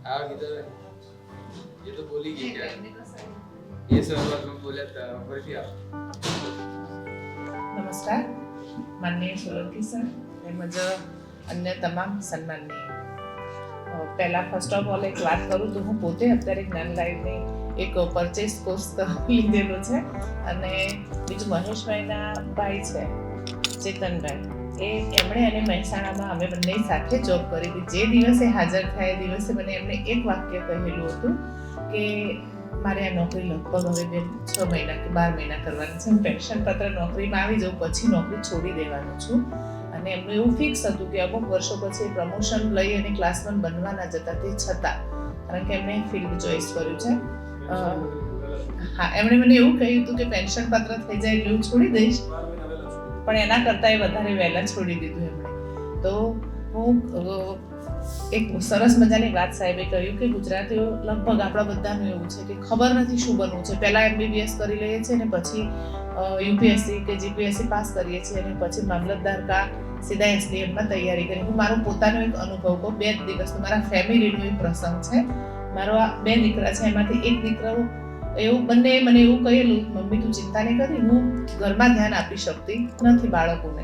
આ કીધું ये तो बोली गई क्या ये सब बात मैं बोला था फरीથી આપ નમસ્કાર માનનીય સોલંકી સર તેમજ અન્ય તમામ સન્માનનીય પહેલાં ફર્સ્ટ ઓફ ઓલ એક વાત કરું તો હું પોતે અત્યારે જ્ઞાન લાઈવની એક પરચેસ કોર્સ લીધેલો છે અને બીજું મહેશભાઈના ભાઈ છે ચેતનભાઈ એમણે અને મહેસાણામાં અમે બંને સાથે જોબ કરી હતી. જે દિવસે હાજર થયા એ દિવસે મને એમણે એક વાક્ય કહેલું હતું કે મારે આ નોકરી લગભગ હવે 6 મહિના કે 12 મહિના કરવાની છે. હું પેન્શન પત્ર નોકરીમાં આવી જાઉં પછી નોકરી છોડી દેવાનું છું. અને એમનું એવું ફિક્સ હતું કે અમુક વર્ષો પછી પ્રમોશન લઈ અને ક્લાસ 1 બનવાના જતા તે છતાં, કારણ કે એમણે ફિલ્ડ ચોઈસ કર્યું છે. હા, એમણે મને એવું કહ્યું હતું કે પેન્શન પત્ર થઈ જાય એટલે હું છોડી દઈશ, પણ એના કરતાં એ વધારે વહેલા છોડી દીધું એમણે. તો હું એક સરસ મજાની વાત સાહેબે કહ્યું કે ગુજરાતીઓ લગભગ આપણા બધાનું એવું છે કે ખબર નથી શું બનવું છે. પહેલાં MBBS કરી લઈએ છીએ અને પછી UPSC કે GPSC પાસ કરીએ છીએ અને પછી મામલતદાર કા સીધા SDMમાં તૈયારી કરી. હું મારો પોતાનો એક અનુભવ કહું. 2 દિવસનો મારા ફેમિલીનો એક પ્રસંગ છે. મારો આ 2 દીકરા છે, એમાંથી એક દીકરો એવું બંને મને એવું કહેલું, મમ્મી તું ચિંતા નહીં કરી, હું ઘરમાં ધ્યાન આપી શકતી નથી બાળકોને.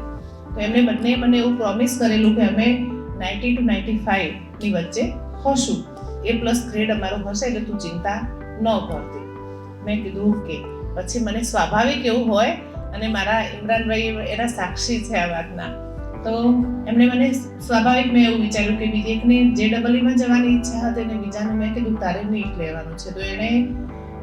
તો એમણે બંને મને એવું પ્રોમિસ કરેલું કે અમે 90 to 95 ની વચ્ચે હોશું, A+ ગ્રેડ અમારો હશે એટલે તું ચિંતા ન કરતી. મેં કીધું ઓકે. પછી મને સ્વાભાવિક એવું હોય, અને મારા ઇમરાનભાઈ એના સાક્ષી છે આ વાતના, તો એમણે મને સ્વાભાવિક મેં એવું વિચાર્યું કે બીજી એકને JEEમાં જવાની ઈચ્છા હતી અને બીજાને મેં કીધું તારે નીટ લેવાનું છે. તો એણે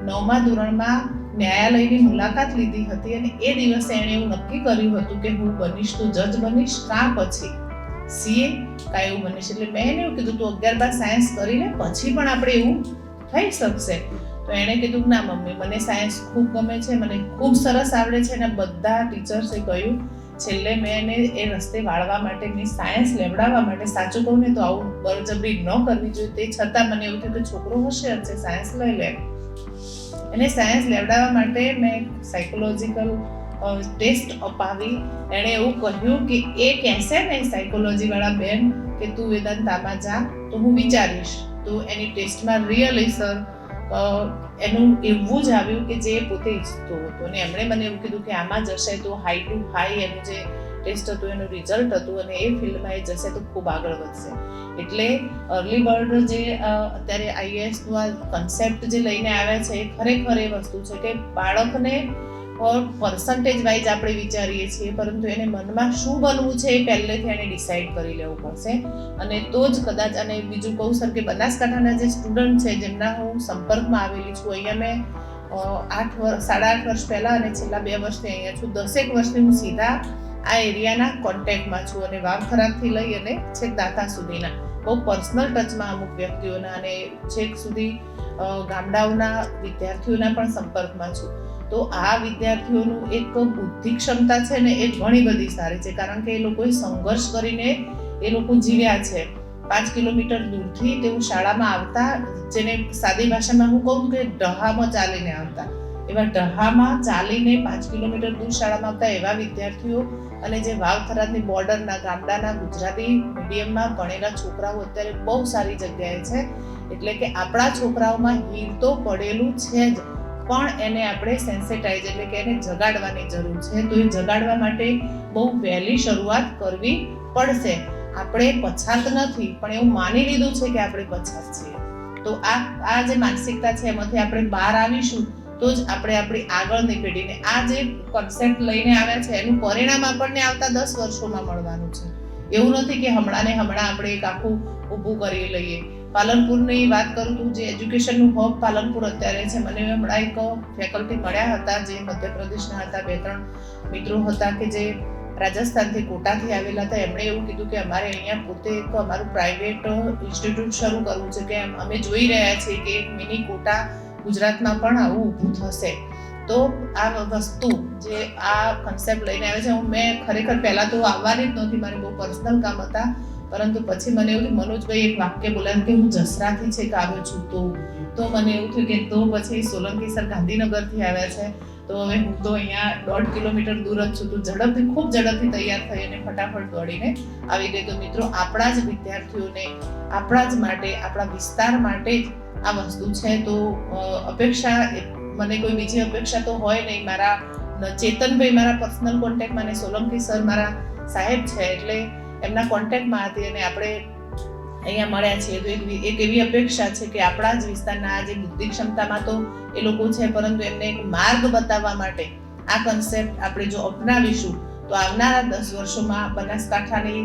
9મા ધોરણમાં ન્યાયાલયની મુલાકાત લીધી હતી અને એ દિવસે એણે એવું નક્કી કર્યું હતું કે હું બનીશ તો જજ બનીશ કાં પછી CA કાં એવું બનીશ. એટલે મેં એને એવું કીધું તું 11-12 સાયન્સ કરીને પછી પણ આપણે એવું થઈ શકશે. તો એણે કીધું ના મમ્મી, મને સાયન્સ ખૂબ ગમે છે, મને ખૂબ સરસ આવડે છે. અને બધા ટીચર્સે કહ્યું, છેલ્લે મેં એને એ રસ્તે વાળવા માટે, મેં સાયન્સ લેવડાવવા માટે, સાચું કહું ને તો આવું બળજબરી ન કરવી જોઈએ, તે છતાં મને એવું થયું કે છોકરો હોશિયાર છે, સાયન્સ લઈ લે. એને સાયન્સ લેવડાવવા માટે મેં સાયકોલોજીકલ ટેસ્ટ અપાવી. એણે એવું કહ્યું કે એ કહેશે ને સાયકોલોજીવાળા બેન કે તું વેદાંતામાં જા તો હું વિચારીશ. તો એની ટેસ્ટમાં રિયલી સર એનું એવું જ આવ્યું કે જે પોતે ઈચ્છતો હતો. અને એમણે મને એવું કીધું કે આમાં જશે તો હાઈ ટુ હાઈ એનું જે ટેસ્ટ હતું એનું રિઝલ્ટ હતું અને એ ફિલ્ડમાં એ જશે તો ખૂબ આગળ વધશે. એટલે અર્લી બર્ડ જે અત્યારે IASનું આ કન્સેપ્ટ જે લઈને આવ્યા છે એ ખરેખર એ વસ્તુ છે કે બાળકને પર્સન્ટેજ વાઇઝ આપણે વિચારીએ છીએ, પરંતુ એને મનમાં શું બનવું છે એ પહેલેથી એને ડિસાઈડ કરી લેવું પડશે. અને તો જ કદાચ. અને બીજું કહું સર કે બનાસકાંઠાના જે સ્ટુડન્ટ છે જેમના હું સંપર્કમાં આવેલી છું, અહીંયા મેં 8.5 વર્ષ પહેલાં અને છેલ્લા 2 વર્ષથી અહીંયા છું, 10 વર્ષથી હું સીધા આ એરિયાના કોન્ટેક્ટમાં છું અને વાવખરાથી લઈ અને છેક દાતા સુધીના બહુ પર્સનલ ટચમાં અમુક વ્યક્તિઓના અને છેક સુધી ગામડાઓના વિદ્યાર્થીઓના પણ સંપર્કમાં છું. તો આ વિદ્યાર્થીઓનું એક બુદ્ધિ ક્ષમતા છે ને એ ઘણી બધી સારી છે, કારણ કે એ લોકોએ સંઘર્ષ કરીને એ લોકો જીવ્યા છે. 5 કિલોમીટર દૂરથી તેઓ શાળામાં આવતા, જેને સાદી ભાષામાં હું કહું કે ડહામાં ચાલીને આવતા. એવા ડહામાં ચાલીને 5 કિલોમીટર દૂર શાળામાં આવતા એવા વિદ્યાર્થીઓ અને જે વાવથરાદની બોર્ડરના ગામડાના ગુજરાતી મીડિયમમાં ભણેલા છોકરાઓ અત્યારે બહુ સારી જગ્યાએ છે. એટલે કે આપણા છોકરાઓમાં હીર તો પડેલું છે જ, પણ એને આપણે સેન્સિટાઇઝ એટલે કે એને જગાડવાની જરૂર છે. તો એ જગાડવા માટે બહુ વહેલી શરૂઆત કરવી પડશે. આપણે પછાત નથી, પણ એવું માની લીધું છે કે આપણે પછાત છીએ. તો આ જે માનસિકતા છે એમાંથી આપણે બહાર આવીશું તો જ આપણે આપણી આગળની પેઢીને આ જે કોન્સેપ્ટ લઈને આવ્યા છે એનું પરિણામ આપણને આવતા 10 વર્ષોમાં મળવાનું છે. એવું નથી કે હમણાં આપણે એક આખું ઊભું કરી લઈએ. પાલનપુરની વાત કરું તો જે એજ્યુકેશનનું હબ પાલનપુર અત્યારે છે, મને હમણાં એક ફેકલ્ટી મળ્યા હતા જે મધ્યપ્રદેશના હતા, 2-3 મિત્રો હતા કે જે રાજસ્થાનથી કોટાથી આવેલા હતા. એમણે એવું કીધું કે અમારે અહીંયા પોતે એક અમારું પ્રાઇવેટ ઇન્સ્ટિટ્યૂટ શરૂ કરવું છે, કે અમે જોઈ રહ્યા છીએ કે એક મિની કોટા ગુજરાતમાં પણ આવું ઊભું થશે. તો આ વસ્તુ જે આ કન્સેપ્ટ લઈને આવે છે, મેં ખરેખર પહેલાં તો આવવાની જ નહોતી, મારે બહુ પર્સનલ કામ હતા, પરંતુ પછી મને એવું થયું, મનોજભાઈ એક વાક્ય બોલ્યા કે હું જસરાથી છે કે આવ્યો છું, તો મને એવું થયું કે તો પછી સોલંકી સર ગાંધીનગરથી આવ્યા છે તો હવે હું તો અહીંયા 1.5 કિલોમીટર દૂર જ છું, તો ખૂબ ઝડપથી તૈયાર થઈ અને ફટાફટ દોડીને આવી ગઈ. તો મિત્રો, આપણા જ વિદ્યાર્થીઓને, આપણા જ માટે, આપણા વિસ્તાર માટે જ આ વસ્તુ છે. તો અપેક્ષા, મને કોઈ બીજી અપેક્ષા તો હોય નહીં. મારા ચેતનભાઈ મારા પર્સનલ કોન્ટેક્ટમાં અને સોલંકી સર મારા સાહેબ છે, એટલે એમના કોન્ટેક્ટમાં હતી અને આપણે અહીંયા મળ્યા છીએ. તો એક એવી અપેક્ષા છે કે આપણા જ વિસ્તારના જે બુદ્ધિ ક્ષમતામાં તો એ લોકો છે, પરંતુ એમને એક માર્ગ બતાવવા માટે આ કન્સેપ્ટ આપણે જો અપનાવીશું તો આવનારા 10 વર્ષોમાં બનાસકાંઠાની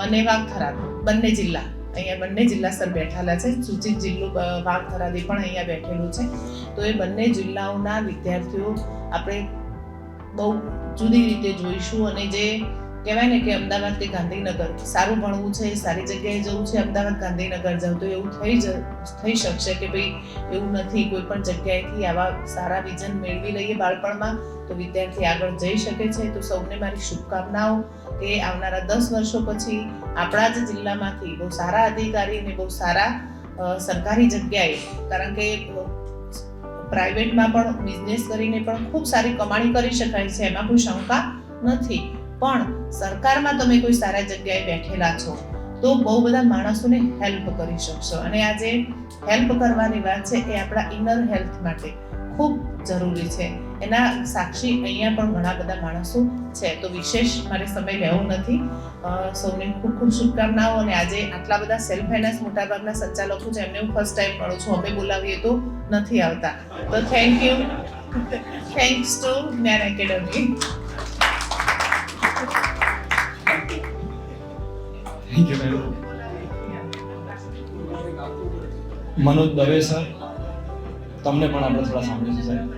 અને વાગથરા બંને જિલ્લા, અહીંયા બંને જિલ્લા સર બેઠેલા છે, સૂચિત જિલ્લો વાગથરાથી પણ અહીંયા બેઠેલું છે. તો એ બંને જિલ્લાઓના વિદ્યાર્થીઓ આપણે બહુ જુદી રીતે જોઈશું. અને જે કહેવાય ને કે અમદાવાદથી ગાંધીનગર સારું ભણવું છે, સારી જગ્યાએ જવું છે, અમદાવાદ ગાંધીનગર જાવ, તો એવું થઈ શકશે કે ભાઈ એવું નથી. કોઈ પણ જગ્યાએથી આવા સારા વિઝન મેળવી લઈએ બાળપણમાં તો વિદ્યાર્થી આગળ જઈ શકે છે. તો સૌને મારી શુભકામનાઓ કે આવનારા 10 વર્ષો પછી આપણા જ જિલ્લામાંથી બહુ સારા અધિકારી અને બહુ સારા સરકારી જગ્યાએ, કારણ કે પ્રાઇવેટમાં પણ બિઝનેસ કરીને પણ ખૂબ સારી કમાણી કરી શકાય છે, એમાં કોઈ શંકા નથી. પણ સરકારમાં તમે કોઈ સારા જગ્યાએ બેઠેલા છો તો બહુ બધા માણસોને હેલ્પ કરી શકશો. અને આ જે હેલ્પ કરવાની વાત છે એ આપણા ઇનર હેલ્થ માટે ખૂબ જરૂરી છે. એના સાક્ષી અહીંયા પણ ઘણા બધા માણસો છે. તો વિશેષ મારે સમય લેવો નથી. સૌને ખૂબ ખૂબ શુભકામનાઓ. અને આજે આટલા બધા સેલ્ફ ફાઇનાન્સ મોટાભાગના સંચાલકો છે, એમને હું ફર્સ્ટ ટાઈમ મળું છું. અમે બોલાવીએ તો નથી આવતા. તો થેન્ક યુ, થેન્ક્સ ટુ જ્ઞાન academy. Thank you madam. Manoj Dave sir, તમને પણ આપણે થોડા સાંભળીશું સાહેબ.